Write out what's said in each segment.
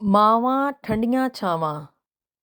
ਮਾਵਾਂ ਠੰਡੀਆਂ ਛਾਵਾਂ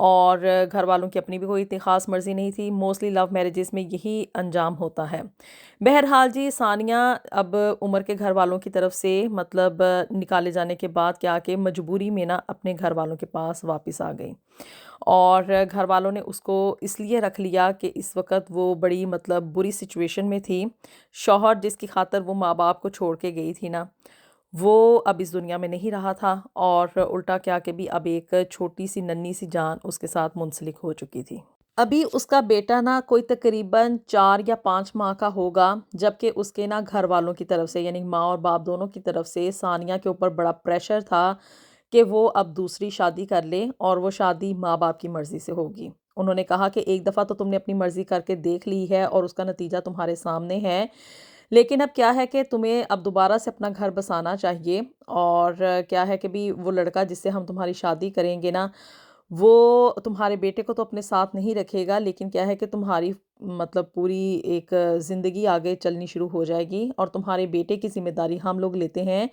اور گھر والوں کی اپنی بھی کوئی اتنی خاص مرضی نہیں تھی. موسٹلی لو میرجز میں یہی انجام ہوتا ہے. بہرحال جی ثانیہ اب عمر کے گھر والوں کی طرف سے مطلب نکالے جانے کے بعد کیا کہ مجبوری میں نا اپنے گھر والوں کے پاس واپس آ گئی. اور گھر والوں نے اس کو اس لیے رکھ لیا کہ اس وقت وہ بڑی مطلب بری سچویشن میں تھی. شوہر جس کی خاطر وہ ماں باپ کو چھوڑ کے گئی تھی نا، وہ اب اس دنیا میں نہیں رہا تھا، اور الٹا کیا کہ بھی اب ایک چھوٹی سی ننھی سی جان اس کے ساتھ منسلک ہو چکی تھی. ابھی اس کا بیٹا نا کوئی تقریباً 4 یا 5 ماہ کا ہوگا، جبکہ اس کے نا گھر والوں کی طرف سے یعنی ماں اور باپ دونوں کی طرف سے ثانیہ کے اوپر بڑا پریشر تھا کہ وہ اب دوسری شادی کر لے، اور وہ شادی ماں باپ کی مرضی سے ہوگی. انہوں نے کہا کہ ایک دفعہ تو تم نے اپنی مرضی کر کے دیکھ لی ہے اور اس کا نتیجہ تمہارے سامنے ہے، لیکن اب کیا ہے کہ تمہیں اب دوبارہ سے اپنا گھر بسانا چاہیے. اور کیا ہے کہ بھی وہ لڑکا جس سے ہم تمہاری شادی کریں گے نا، وہ تمہارے بیٹے کو تو اپنے ساتھ نہیں رکھے گا، لیکن کیا ہے کہ تمہاری مطلب پوری ایک زندگی آگے چلنی شروع ہو جائے گی، اور تمہارے بیٹے کی ذمہ داری ہم لوگ لیتے ہیں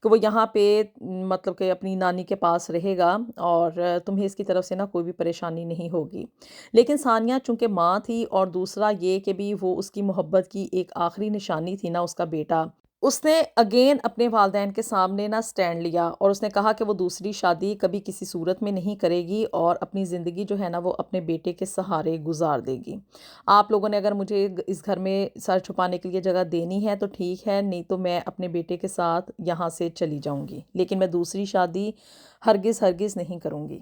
کہ وہ یہاں پہ مطلب کہ اپنی نانی کے پاس رہے گا، اور تمہیں اس کی طرف سے نا کوئی بھی پریشانی نہیں ہوگی. لیکن ثانیہ چونکہ ماں تھی، اور دوسرا یہ کہ بھی وہ اس کی محبت کی ایک آخری نشانی تھی نا اس کا بیٹا، اس نے اگین اپنے والدین کے سامنے نا سٹینڈ لیا، اور اس نے کہا کہ وہ دوسری شادی کبھی کسی صورت میں نہیں کرے گی، اور اپنی زندگی جو ہے نا وہ اپنے بیٹے کے سہارے گزار دے گی. آپ لوگوں نے اگر مجھے اس گھر میں سر چھپانے کے لیے جگہ دینی ہے تو ٹھیک ہے، نہیں تو میں اپنے بیٹے کے ساتھ یہاں سے چلی جاؤں گی، لیکن میں دوسری شادی ہرگز ہرگز نہیں کروں گی.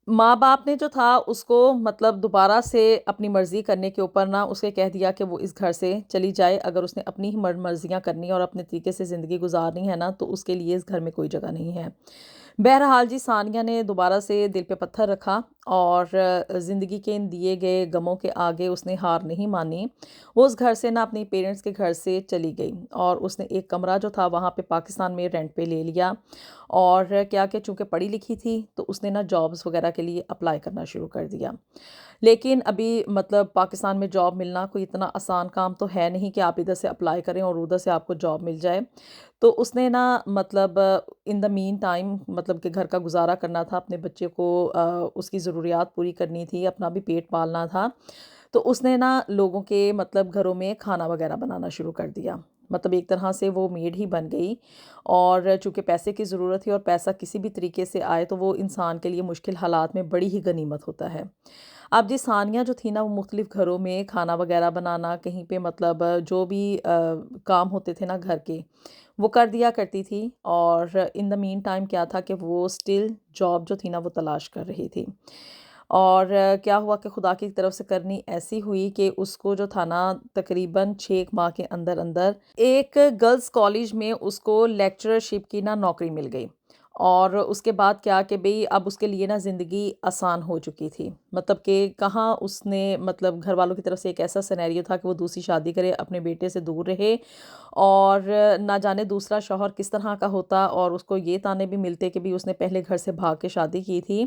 ماں باپ نے جو تھا اس کو مطلب دوبارہ سے اپنی مرضی کرنے کے اوپر نا اسے کہہ دیا کہ وہ اس گھر سے چلی جائے. اگر اس نے اپنی ہی مرضیاں کرنی اور اپنے طریقے سے زندگی گزارنی ہے نا، تو اس کے لیے اس گھر میں کوئی جگہ نہیں ہے. بہرحال جی ثانیہ نے دوبارہ سے دل پہ پتھر رکھا، اور زندگی کے ان دیے گئے غموں کے آگے اس نے ہار نہیں مانی. وہ اس گھر سے نا اپنی پیرنٹس کے گھر سے چلی گئی، اور اس نے ایک کمرہ جو تھا وہاں پہ پاکستان میں رینٹ پہ لے لیا. اور کیا کہ چونکہ پڑھی لکھی تھی تو اس نے نا جابز وغیرہ کے لیے اپلائی کرنا شروع کر دیا. لیکن ابھی مطلب پاکستان میں جاب ملنا کوئی اتنا آسان کام تو ہے نہیں کہ آپ ادھر سے اپلائی کریں اور ادھر سے آپ کو جاب مل جائے. تو اس نے نا مطلب ان دا مین ٹائم مطلب کہ گھر کا گزارا کرنا تھا، اپنے بچے کو اس کی ضروریات پوری کرنی تھی، اپنا بھی پیٹ پالنا تھا. تو اس نے نا لوگوں کے مطلب گھروں میں کھانا وغیرہ بنانا شروع کر دیا. مطلب ایک طرح سے وہ میڈ ہی بن گئی، اور چونکہ پیسے کی ضرورت تھی اور پیسہ کسی بھی طریقے سے آئے تو وہ انسان کے لیے مشکل حالات میں بڑی ہی غنیمت ہوتا ہے. اب جی ثانیہ جو تھی نا وہ مختلف گھروں میں کھانا وغیرہ بنانا، کہیں پہ مطلب جو بھی کام ہوتے تھے نا گھر کے وہ کر دیا کرتی تھی. اور ان دا مین ٹائم کیا تھا کہ وہ سٹل جاب جو تھی نا وہ تلاش کر رہی تھی. اور کیا ہوا کہ خدا کی طرف سے کرنی ایسی ہوئی کہ اس کو جو تھا نا تقریباً 6 ماہ کے اندر اندر ایک گرلز کالج میں اس کو لیکچررشپ کی نا نوکری مل گئی. اور اس کے بعد کیا کہ بھئی اب اس کے لیے نا زندگی آسان ہو چکی تھی. مطلب کہ کہاں اس نے مطلب گھر والوں کی طرف سے ایک ایسا سینیریو تھا کہ وہ دوسری شادی کرے، اپنے بیٹے سے دور رہے، اور نہ جانے دوسرا شوہر کس طرح کا ہوتا، اور اس کو یہ تانے بھی ملتے کہ بھی اس نے پہلے گھر سے بھاگ کے شادی کی تھی.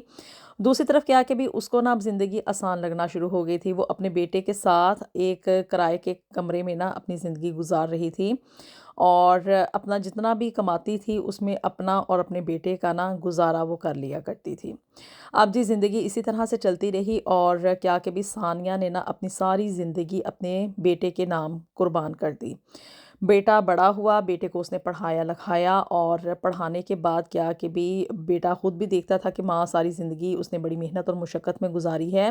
دوسری طرف کیا کہ بھی اس کو نا اب زندگی آسان لگنا شروع ہو گئی تھی. وہ اپنے بیٹے کے ساتھ ایک کرائے کے کمرے میں نا اپنی زندگی گزار رہی تھی، اور اپنا جتنا بھی کماتی تھی اس میں اپنا اور اپنے بیٹے کا نا گزارا وہ کر لیا کرتی تھی. اب جی زندگی اسی طرح سے چلتی رہی، اور کیا کہ بھی ثانیہ نے نا اپنی ساری زندگی اپنے بیٹے کے نام قربان کر دی. بیٹا بڑا ہوا، بیٹے کو اس نے پڑھایا لکھایا، اور پڑھانے کے بعد کیا کہ بھی بیٹا خود بھی دیکھتا تھا کہ ماں ساری زندگی اس نے بڑی محنت اور مشقت میں گزاری ہے.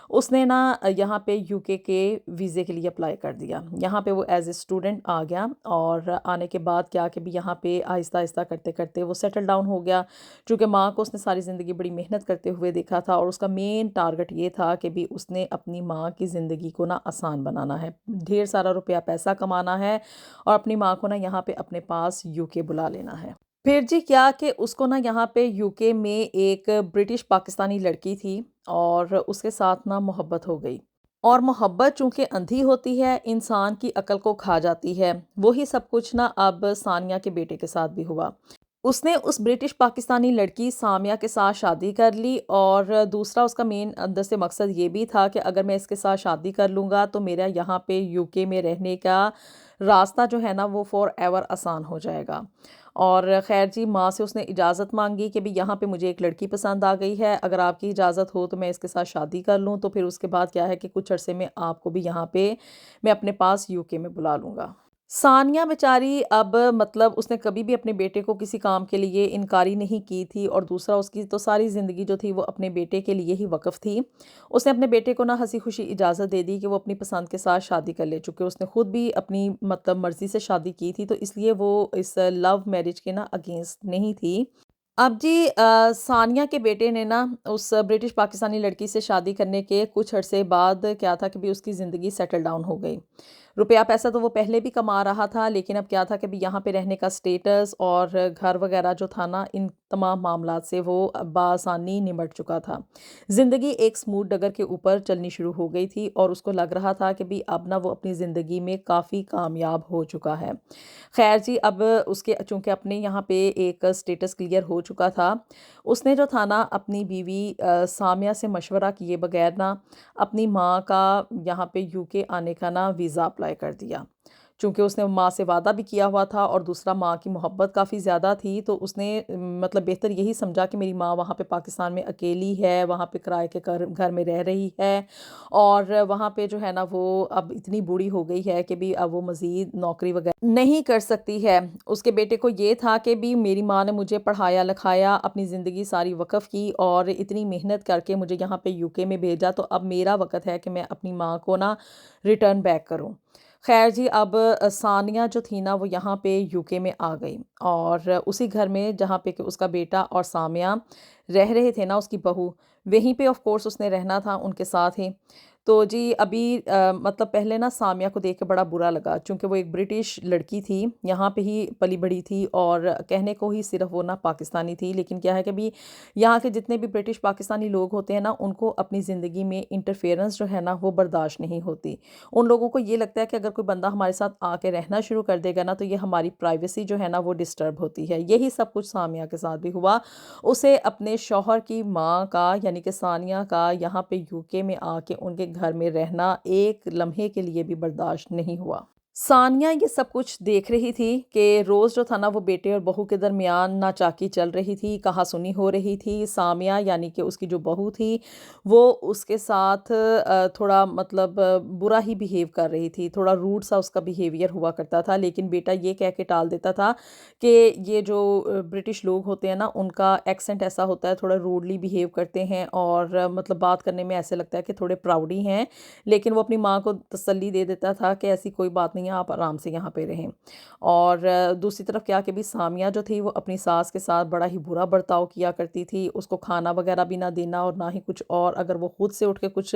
اس نے نا یہاں پہ UK کے ویزے کے لیے اپلائی کر دیا. یہاں پہ وہ ایز اے اسٹوڈنٹ آ گیا، اور آنے کے بعد کیا کہ بھی یہاں پہ آہستہ آہستہ کرتے کرتے وہ سیٹل ڈاؤن ہو گیا. چونکہ ماں کو اس نے ساری زندگی بڑی محنت کرتے ہوئے دیکھا تھا، اور اس کا مین ٹارگٹ یہ تھا کہ بھی اس نے اپنی ماں کی زندگی کو نا آسان بنانا ہے، ڈھیر سارا روپیہ پیسہ کمانا ہے، اور اپنی ماں کو نا یہاں پہ اپنے پاس UK بلا لینا ہے. پھر جی کیا کہ اس کو نا یہاں پہ UK میں ایک برٹش پاکستانی لڑکی تھی، اور اس کے ساتھ نا محبت ہو گئی. اور محبت چونکہ اندھی ہوتی ہے، انسان کی عقل کو کھا جاتی ہے. وہی سب کچھ نا اب ثانیہ کے بیٹے کے ساتھ بھی ہوا. اس نے اس برٹش پاکستانی لڑکی سامیہ کے ساتھ شادی کر لی، اور دوسرا اس کا مین اندر سے مقصد یہ بھی تھا کہ اگر میں اس کے ساتھ شادی کر لوں گا تو میرا یہاں پہ UK میں رہنے کا راستہ جو ہے نا وہ فور ایور آسان ہو جائے گا. اور خیر جی ماں سے اس نے اجازت مانگی کہ بھی یہاں پہ مجھے ایک لڑکی پسند آ گئی ہے، اگر آپ کی اجازت ہو تو میں اس کے ساتھ شادی کر لوں، تو پھر اس کے بعد کیا ہے کہ کچھ عرصے میں آپ کو بھی یہاں پہ میں اپنے پاس UK میں بلا لوں گا۔ ثانیہ بیچاری اب مطلب اس نے کبھی بھی اپنے بیٹے کو کسی کام کے لیے انکاری نہیں کی تھی، اور دوسرا اس کی تو ساری زندگی جو تھی وہ اپنے بیٹے کے لیے ہی وقف تھی۔ اس نے اپنے بیٹے کو نہ ہنسی خوشی اجازت دے دی کہ وہ اپنی پسند کے ساتھ شادی کر لے، چونکہ اس نے خود بھی اپنی مطلب مرضی سے شادی کی تھی، تو اس لیے وہ اس لو میرج کے نا اگینسٹ نہیں تھی۔ اب جی ثانیہ کے بیٹے نے نا اس برٹش پاکستانی لڑکی سے شادی کرنے کے کچھ عرصے بعد کیا تھا کہ بھی اس کی زندگی سیٹل ڈاؤن ہو گئی۔ روپیہ پیسہ تو وہ پہلے بھی کما رہا تھا، لیکن اب کیا تھا کہ بھی یہاں پہ رہنے کا سٹیٹس اور گھر وغیرہ جو تھا نا، ان تمام معاملات سے وہ بآسانی نمٹ چکا تھا۔ زندگی ایک سموتھ ڈگر کے اوپر چلنی شروع ہو گئی تھی، اور اس کو لگ رہا تھا کہ بھی اب نا وہ اپنی زندگی میں کافی کامیاب ہو چکا ہے۔ خیر جی اب اس کے چونکہ اپنے یہاں پہ ایک سٹیٹس کلیئر ہو چکا تھا، اس نے جو تھا نا اپنی بیوی سامیہ سے مشورہ کیے بغیر نا اپنی ماں کا یہاں پہ UK آنے کا نا ویزا اپلائی کر دیا، چونکہ اس نے ماں سے وعدہ بھی کیا ہوا تھا، اور دوسرا ماں کی محبت کافی زیادہ تھی، تو اس نے مطلب بہتر یہی سمجھا کہ میری ماں وہاں پہ پاکستان میں اکیلی ہے، وہاں پہ کرائے کے گھر میں رہ رہی ہے، اور وہاں پہ جو ہے نا وہ اب اتنی بوڑھی ہو گئی ہے کہ بھی اب وہ مزید نوکری وغیرہ نہیں کر سکتی ہے۔ اس کے بیٹے کو یہ تھا کہ بھی میری ماں نے مجھے پڑھایا لکھایا، اپنی زندگی ساری وقف کی، اور اتنی محنت کر کے مجھے یہاں پہ UK میں بھیجا، تو اب میرا وقت ہے کہ میں اپنی ماں کو نا ریٹرن بیک کروں۔ خیر جی اب ثانیہ جو تھی نا وہ یہاں پہ UK میں آ گئی، اور اسی گھر میں جہاں پہ کہ اس کا بیٹا اور سامیہ رہ رہے تھے نا، اس کی بہو وہیں پہ آف کورس اس نے رہنا تھا ان کے ساتھ ہی۔ تو جی ابھی مطلب پہلے نا سامیہ کو دیکھ کے بڑا برا لگا، چونکہ وہ ایک برٹش لڑکی تھی، یہاں پہ ہی پلی بڑھی تھی، اور کہنے کو ہی صرف وہ نا پاکستانی تھی، لیکن کیا ہے کہ بھی یہاں کے جتنے بھی برٹش پاکستانی لوگ ہوتے ہیں نا، ان کو اپنی زندگی میں انٹرفیئرنس جو ہے نا وہ برداشت نہیں ہوتی۔ ان لوگوں کو یہ لگتا ہے کہ اگر کوئی بندہ ہمارے ساتھ آ کے رہنا شروع کر دے گا نا، تو یہ ہماری پرائیویسی جو ہے نا وہ ڈسٹرب ہوتی ہے۔ یہی سب کچھ سامیہ کے ساتھ بھی ہوا۔ اسے اپنے شوہر کی ماں کا یعنی کہ ثانیہ کا یہاں پہ UK میں آ کے ان کے گھر میں رہنا ایک لمحے کے لیے بھی برداشت نہیں ہوا۔ ثانیہ یہ سب کچھ دیکھ رہی تھی کہ روز جو تھا نا وہ بیٹے اور بہو کے درمیان ناچاکی چل رہی تھی، کہا سنی ہو رہی تھی۔ سامیہ یعنی کہ اس کی جو بہو تھی وہ اس کے ساتھ تھوڑا مطلب برا ہی بیہیو کر رہی تھی، تھوڑا روڈ سا اس کا بیہیویئر ہوا کرتا تھا، لیکن بیٹا یہ کہہ کے ٹال دیتا تھا کہ یہ جو برٹش لوگ ہوتے ہیں نا ان کا ایکسنٹ ایسا ہوتا ہے، تھوڑا روڈلی بیہیو کرتے ہیں، اور مطلب بات کرنے میں ایسے لگتا ہے کہ تھوڑے پراؤڈی ہیں، لیکن وہ اپنی ماں کو تسلی دے دیتا تھا کہ ایسی کوئی بات نہیں ہے، آپ آرام سے یہاں پہ رہیں۔ اور دوسری طرف کیا کہ بھی سامیہ جو تھی وہ اپنی ساس کے ساتھ بڑا ہی برا برتاؤ کیا کرتی تھی، اس کو کھانا وغیرہ بھی نہ دینا اور نہ ہی کچھ اور، اگر وہ خود سے اٹھ کے کچھ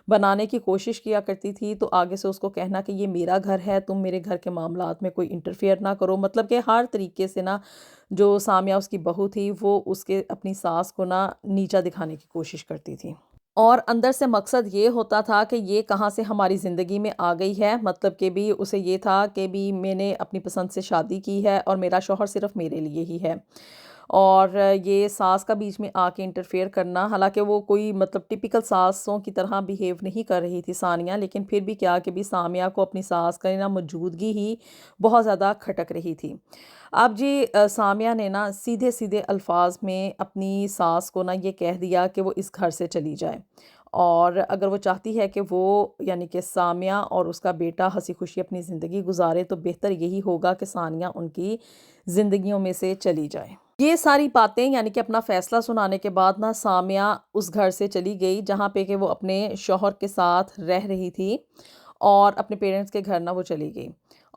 بنانے کی کوشش کیا کرتی تھی تو آگے سے اس کو کہنا کہ یہ میرا گھر ہے، تم میرے گھر کے معاملات میں کوئی انٹرفیئر نہ کرو، مطلب کہ ہر طریقے سے نا جو سامیہ اس کی بہو تھی وہ اس کے اپنی ساس کو نا نیچا دکھانے کی کوشش کرتی تھی، اور اندر سے مقصد یہ ہوتا تھا کہ یہ کہاں سے ہماری زندگی میں آ گئی ہے، مطلب کہ بھی اسے یہ تھا کہ بھی میں نے اپنی پسند سے شادی کی ہے اور میرا شوہر صرف میرے لیے ہی ہے، اور یہ ساس کا بیچ میں آ کے انٹرفیئر کرنا، حالانکہ وہ کوئی مطلب ٹپیکل ساسوں کی طرح بیہیو نہیں کر رہی تھی ثانیہ، لیکن پھر بھی کیا کہ بھی سامیہ کو اپنی ساس کا نا موجودگی ہی بہت زیادہ کھٹک رہی تھی۔ اب جی سامیہ نے نا سیدھے سیدھے الفاظ میں اپنی ساس کو نا یہ کہہ دیا کہ وہ اس گھر سے چلی جائے، اور اگر وہ چاہتی ہے کہ وہ یعنی کہ سامیہ اور اس کا بیٹا ہنسی خوشی اپنی زندگی گزارے، تو بہتر یہی ہوگا کہ ثانیہ ان کی زندگیوں میں سے چلی جائے۔ یہ ساری باتیں یعنی کہ اپنا فیصلہ سنانے کے بعد نا سامیہ اس گھر سے چلی گئی جہاں پہ کہ وہ اپنے شوہر کے ساتھ رہ رہی تھی، اور اپنے پیرنٹس کے گھر نا وہ چلی گئی،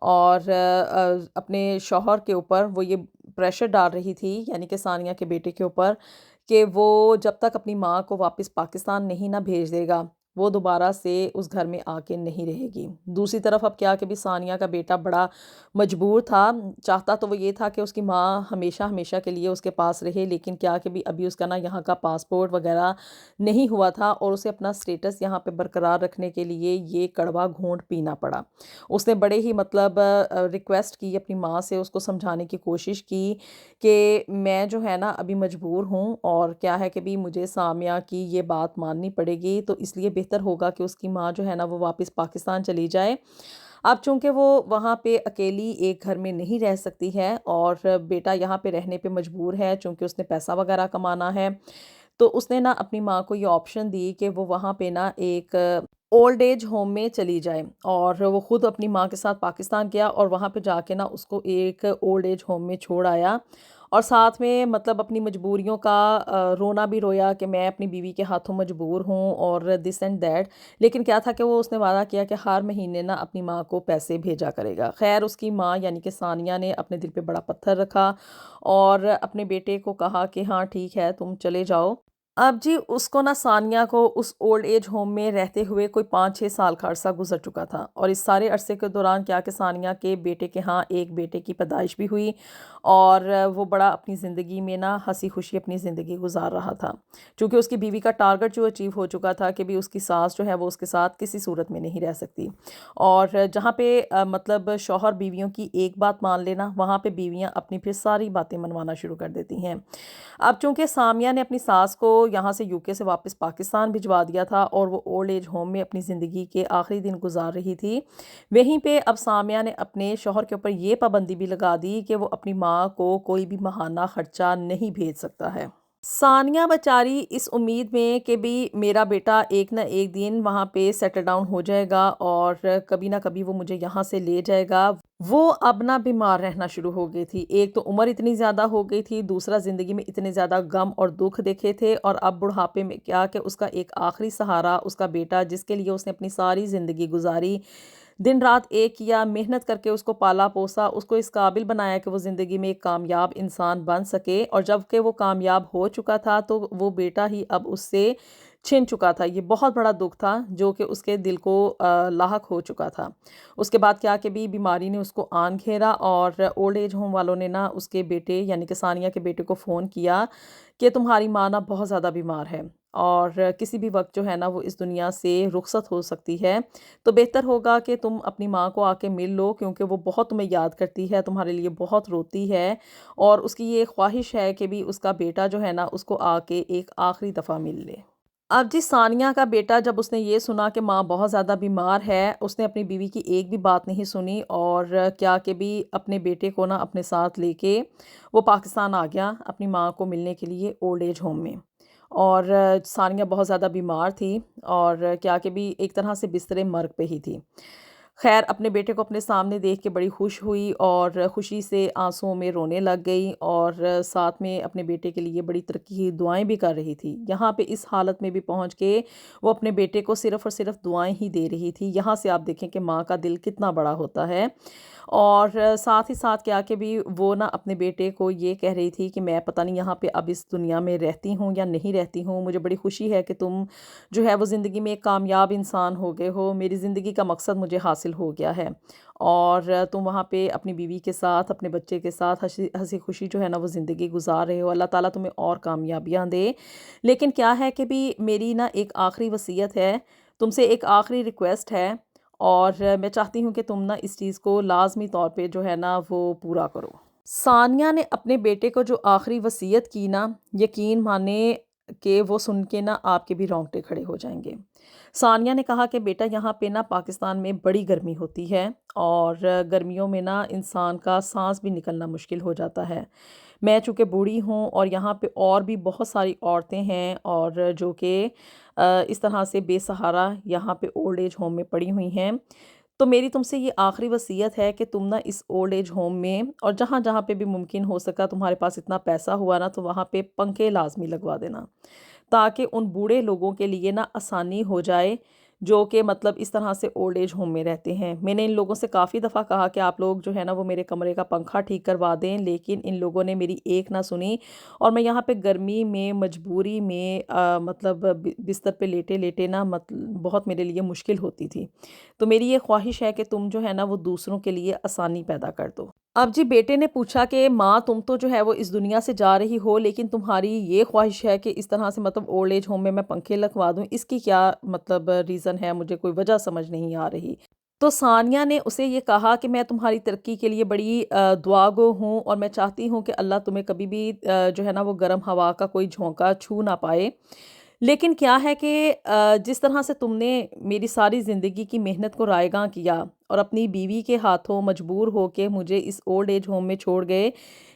اور اپنے شوہر کے اوپر وہ یہ پریشر ڈال رہی تھی یعنی کہ ثانیہ کے بیٹے کے اوپر کہ وہ جب تک اپنی ماں کو واپس پاکستان نہیں نہ بھیج دے گا وہ دوبارہ سے اس گھر میں آ کے نہیں رہے گی۔ دوسری طرف اب کیا کہ بھی ثانیہ کا بیٹا بڑا مجبور تھا، چاہتا تو وہ یہ تھا کہ اس کی ماں ہمیشہ ہمیشہ کے لیے اس کے پاس رہے، لیکن کیا کہ بھی ابھی اس کا نا یہاں کا پاسپورٹ وغیرہ نہیں ہوا تھا، اور اسے اپنا سٹیٹس یہاں پہ برقرار رکھنے کے لیے یہ کڑوا گھونٹ پینا پڑا۔ اس نے بڑے ہی مطلب ریکویسٹ کی اپنی ماں سے، اس کو سمجھانے کی کوشش کی کہ میں جو ہے نا ابھی مجبور ہوں، اور کیا ہے کہ بھی مجھے سامیہ کی یہ بات ماننی پڑے گی، تو اس لیے بہتر ہوگا کہ اس کی ماں جو ہے نا وہ واپس پاکستان چلی جائے۔ اب چونکہ وہ وہاں پہ اکیلی ایک گھر میں نہیں رہ سکتی ہے اور بیٹا یہاں پہ رہنے پہ مجبور ہے چونکہ اس نے پیسہ وغیرہ کمانا ہے، تو اس نے نا اپنی ماں کو یہ آپشن دی کہ وہ وہاں پہ نا ایک اولڈ ایج ہوم میں چلی جائے، اور وہ خود اپنی ماں کے ساتھ پاکستان گیا اور وہاں پہ جا کے نا اس کو ایک اولڈ ایج ہوم میں چھوڑ آیا، اور ساتھ میں مطلب اپنی مجبوریوں کا رونا بھی رویا کہ میں اپنی بیوی کے ہاتھوں مجبور ہوں اور دس اینڈ دیٹ۔ لیکن کیا تھا کہ وہ اس نے وعدہ کیا کہ ہر مہینے نا اپنی ماں کو پیسے بھیجا کرے گا۔ خیر اس کی ماں یعنی کہ ثانیہ نے اپنے دل پہ بڑا پتھر رکھا اور اپنے بیٹے کو کہا کہ ہاں ٹھیک ہے تم چلے جاؤ۔ اب جی اس کو نا ثانیہ کو اس اولڈ ایج ہوم میں رہتے ہوئے کوئی 5-6 سال کا عرصہ گزر چکا تھا، اور اس سارے عرصے کے دوران کیا کہ ثانیہ کے بیٹے کے ہاں ایک بیٹے کی پیدائش بھی ہوئی، اور وہ بڑا اپنی زندگی میں نا ہنسی خوشی اپنی زندگی گزار رہا تھا، چونکہ اس کی بیوی کا ٹارگٹ جو اچیو ہو چکا تھا کہ بھی اس کی ساس جو ہے وہ اس کے ساتھ کسی صورت میں نہیں رہ سکتی، اور جہاں پہ مطلب شوہر بیویوں کی ایک بات مان لینا، وہاں پہ بیویاں اپنی پھر ساری باتیں منوانا شروع کر دیتی ہیں۔ اب چونکہ سامیہ نے اپنی ساس کو یہاں سے UK سے واپس پاکستان بھجوا دیا تھا اور وہ اولڈ ایج ہوم میں اپنی زندگی کے آخری دن گزار رہی تھی، وہیں پہ اب سامیہ نے اپنے شوہر کے اوپر یہ پابندی بھی لگا دی کہ وہ اپنی ماں کو کوئی بھی ماہانہ خرچہ نہیں بھیج سکتا ہے۔ ثانیہ بیچاری اس امید میں کہ بھی میرا بیٹا ایک نہ ایک دن وہاں پہ سیٹل ڈاؤن ہو جائے گا اور کبھی نہ کبھی وہ مجھے یہاں سے لے جائے گا، وہ اب نہ بیمار رہنا شروع ہو گئی تھی۔ ایک تو عمر اتنی زیادہ ہو گئی تھی، دوسرا زندگی میں اتنے زیادہ غم اور دکھ دیکھے تھے، اور اب بڑھاپے میں کیا کہ اس کا ایک آخری سہارا اس کا بیٹا، جس کے لیے اس نے اپنی ساری زندگی گزاری، دن رات ایک کیا، محنت کر کے اس کو پالا پوسا، اس کو اس قابل بنایا کہ وہ زندگی میں ایک کامیاب انسان بن سکے، اور جب کہ وہ کامیاب ہو چکا تھا تو وہ بیٹا ہی اب اس سے چھن چکا تھا۔ یہ بہت بڑا دکھ تھا جو کہ اس کے دل کو لاحق ہو چکا تھا۔ اس کے بعد کیا کہ بھی بیماری نے اس کو آن گھیرا، اور اولڈ ایج ہوم والوں نے نا اس کے بیٹے یعنی کہ ثانیہ کے بیٹے کو فون کیا کہ تمہاری ماں نا بہت زیادہ بیمار ہے اور کسی بھی وقت جو ہے نا وہ اس دنیا سے رخصت ہو سکتی ہے، تو بہتر ہوگا کہ تم اپنی ماں کو آ کے مل لو، کیونکہ وہ بہت تمہیں یاد کرتی ہے، تمہارے لیے بہت روتی ہے، اور اس کی یہ خواہش ہے کہ بھی اس کا بیٹا جو ہے نا اس کو آ کے ایک آخری دفعہ مل لے۔ اب جی ثانیہ کا بیٹا جب اس نے یہ سنا کہ ماں بہت زیادہ بیمار ہے، اس نے اپنی بیوی کی ایک بھی بات نہیں سنی، اور کیا کہ بھی اپنے بیٹے کو نا اپنے ساتھ لے کے وہ پاکستان آ گیا اپنی ماں کو ملنے کے لیے اولڈ ایج ہوم میں، اور ثانیہ بہت زیادہ بیمار تھی اور کیا کہ بھی ایک طرح سے بستر مرگ پہ ہی تھی۔ خیر اپنے بیٹے کو اپنے سامنے دیکھ کے بڑی خوش ہوئی اور خوشی سے آنسوؤں میں رونے لگ گئی، اور ساتھ میں اپنے بیٹے کے لیے بڑی ترقی کی دعائیں بھی کر رہی تھی۔ یہاں پہ اس حالت میں بھی پہنچ کے وہ اپنے بیٹے کو صرف اور صرف دعائیں ہی دے رہی تھی۔ یہاں سے آپ دیکھیں کہ ماں کا دل کتنا بڑا ہوتا ہے، اور ساتھ ہی ساتھ کیا کہ بھی وہ نا اپنے بیٹے کو یہ کہہ رہی تھی کہ میں پتہ نہیں یہاں پہ اب اس دنیا میں رہتی ہوں یا نہیں رہتی ہوں، مجھے بڑی خوشی ہے کہ تم جو ہے وہ زندگی میں ایک کامیاب انسان ہو گئے ہو، میری زندگی کا مقصد مجھے حاصل ہو گیا ہے، اور تم وہاں پہ اپنی بیوی کے ساتھ اپنے بچے کے ساتھ ہنسی خوشی جو ہے نا وہ زندگی گزار رہے ہو، اللہ تعالیٰ تمہیں اور کامیابیاں دے۔ لیکن کیا ہے کہ بھی میری نا ایک آخری وصیت ہے، تم سے ایک آخری ریکویسٹ ہے، اور میں چاہتی ہوں کہ تم نا اس چیز کو لازمی طور پہ جو ہے نا وہ پورا کرو۔ ثانیہ نے اپنے بیٹے کو جو آخری وصیت کی نا، یقین مانے کہ وہ سن کے نا آپ کے بھی رونگٹے کھڑے ہو جائیں گے۔ ثانیہ نے کہا کہ بیٹا یہاں پہ نا پاکستان میں بڑی گرمی ہوتی ہے، اور گرمیوں میں نا انسان کا سانس بھی نکلنا مشکل ہو جاتا ہے۔ میں چونکہ بوڑھی ہوں اور یہاں پہ اور بھی بہت ساری عورتیں ہیں اور جو کہ اس طرح سے بے سہارا یہاں پہ اولڈ ایج ہوم میں پڑی ہوئی ہیں، تو میری تم سے یہ آخری وصیت ہے کہ تم نا اس اولڈ ایج ہوم میں اور جہاں جہاں پہ بھی ممکن ہو سکا تمہارے پاس اتنا پیسہ ہوا نا، تو وہاں پہ پنکھے لازمی لگوا دینا، تاکہ ان بوڑھے لوگوں کے لیے نا آسانی ہو جائے جو کہ مطلب اس طرح سے اولڈ ایج ہوم میں رہتے ہیں۔ میں نے ان لوگوں سے کافی دفعہ کہا کہ آپ لوگ جو ہے نا وہ میرے کمرے کا پنکھا ٹھیک کروا دیں، لیکن ان لوگوں نے میری ایک نہ سنی، اور میں یہاں پہ گرمی میں مجبوری میں مطلب بستر پہ لیٹے لیٹے نا بہت میرے لیے مشکل ہوتی تھی، تو میری یہ خواہش ہے کہ تم جو ہے نا وہ دوسروں کے لیے آسانی پیدا کر دو۔ اب جی بیٹے نے پوچھا کہ ماں تم تو جو ہے وہ اس دنیا سے جا رہی ہو، لیکن تمہاری یہ خواہش ہے کہ اس طرح سے مطلب اولڈ ایج ہوم میں پنکھے لگوا دوں، اس کی کیا مطلب ریزن ہے؟ مجھے کوئی وجہ سمجھ نہیں آ رہی۔ تو ثانیہ نے اسے یہ کہا کہ میں تمہاری ترقی کے لیے بڑی دعا گو ہوں، اور میں چاہتی ہوں کہ اللہ تمہیں کبھی بھی جو ہے نا وہ گرم ہوا کا کوئی جھونکا چھو نہ پائے، لیکن کیا ہے کہ جس طرح سے تم نے میری ساری زندگی کی محنت کو رائیگاں کیا اور اپنی بیوی کے ہاتھوں مجبور ہو کے مجھے اس اولڈ ایج ہوم میں چھوڑ گئے،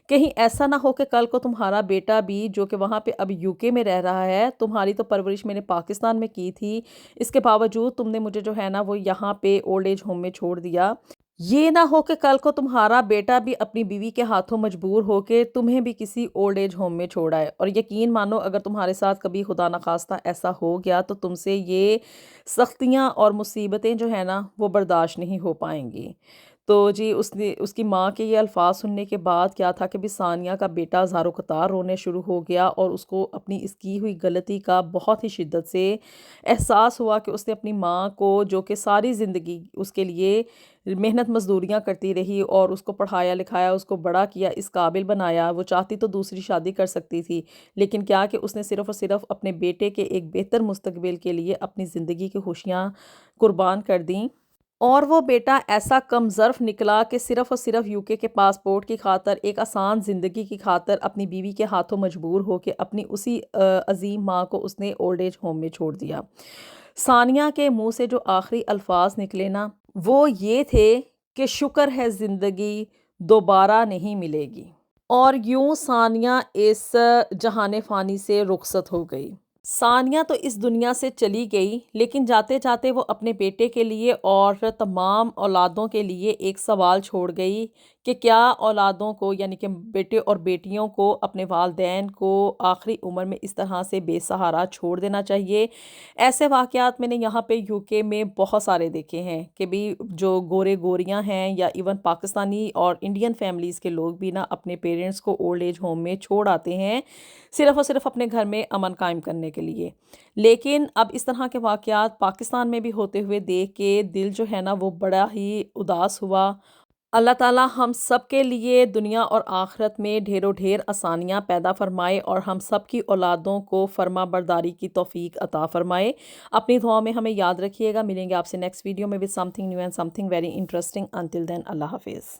کہیں ایسا نہ ہو کہ کل کو تمہارا بیٹا بھی جو کہ وہاں پہ اب یوکے میں رہ رہا ہے، تمہاری تو پرورش میں نے پاکستان میں کی تھی، اس کے باوجود تم نے مجھے جو ہے نا وہ یہاں پہ اولڈ ایج ہوم میں چھوڑ دیا۔ یہ نہ ہو کہ کل کو تمہارا بیٹا بھی اپنی بیوی کے ہاتھوں مجبور ہو کے تمہیں بھی کسی اولڈ ایج ہوم میں چھوڑ آئے، اور یقین مانو اگر تمہارے ساتھ کبھی خدا نخواستہ ایسا ہو گیا تو تم سے یہ سختیاں اور مصیبتیں جو ہے نا وہ برداشت نہیں ہو پائیں گی۔ تو جی اس کی ماں کے یہ الفاظ سننے کے بعد کیا تھا کہ بھی ثانیہ کا بیٹا زار و قطار رونے شروع ہو گیا، اور اس کو اپنی اس کی ہوئی غلطی کا بہت ہی شدت سے احساس ہوا کہ اس نے اپنی ماں کو جو کہ ساری زندگی اس کے لیے محنت مزدوریاں کرتی رہی اور اس کو پڑھایا لکھایا، اس کو بڑا کیا، اس قابل بنایا، وہ چاہتی تو دوسری شادی کر سکتی تھی، لیکن کیا کہ اس نے صرف اور صرف اپنے بیٹے کے ایک بہتر مستقبل کے لیے اپنی زندگی کی خوشیاں قربان کر دیں، اور وہ بیٹا ایسا کم ظرف نکلا کہ صرف اور صرف یوکے کے پاسپورٹ کی خاطر، ایک آسان زندگی کی خاطر اپنی بیوی کے ہاتھوں مجبور ہو کے اپنی اسی عظیم ماں کو اس نے اولڈ ایج ہوم میں چھوڑ دیا۔ ثانیہ کے منہ سے جو آخری الفاظ نکلے نا وہ یہ تھے کہ شکر ہے زندگی دوبارہ نہیں ملے گی، اور یوں ثانیہ اس جہان فانی سے رخصت ہو گئی۔ ثانیہ تو اس دنیا سے چلی گئی، لیکن جاتے جاتے وہ اپنے بیٹے کے لیے اور تمام اولادوں کے لیے ایک سوال چھوڑ گئی کہ کیا اولادوں کو یعنی کہ بیٹے اور بیٹیوں کو اپنے والدین کو آخری عمر میں اس طرح سے بے سہارا چھوڑ دینا چاہیے۔ ایسے واقعات میں نے یہاں پہ یوکے میں بہت سارے دیکھے ہیں کہ بھی جو گورے گوریاں ہیں یا ایون پاکستانی اور انڈین فیملیز کے لوگ بھی نا اپنے پیرنٹس کو اولڈ ایج ہوم میں چھوڑ آتے ہیں، صرف اور صرف اپنے گھر میں امن قائم کرنے کے لیے۔ لیکن اب اس طرح کے واقعات پاکستان میں بھی ہوتے ہوئے دیکھ کے دل جو ہے نا وہ بڑا ہی اداس ہوا۔ اللہ تعالیٰ ہم سب کے لیے دنیا اور آخرت میں ڈھیر و ڈھیر آسانیاں پیدا فرمائے، اور ہم سب کی اولادوں کو فرما برداری کی توفیق عطا فرمائے۔ اپنی دعاؤں میں ہمیں یاد رکھیے گا۔ ملیں گے آپ سے نیکسٹ ویڈیو میں with something new and something very interesting. Until then, اللہ حافظ۔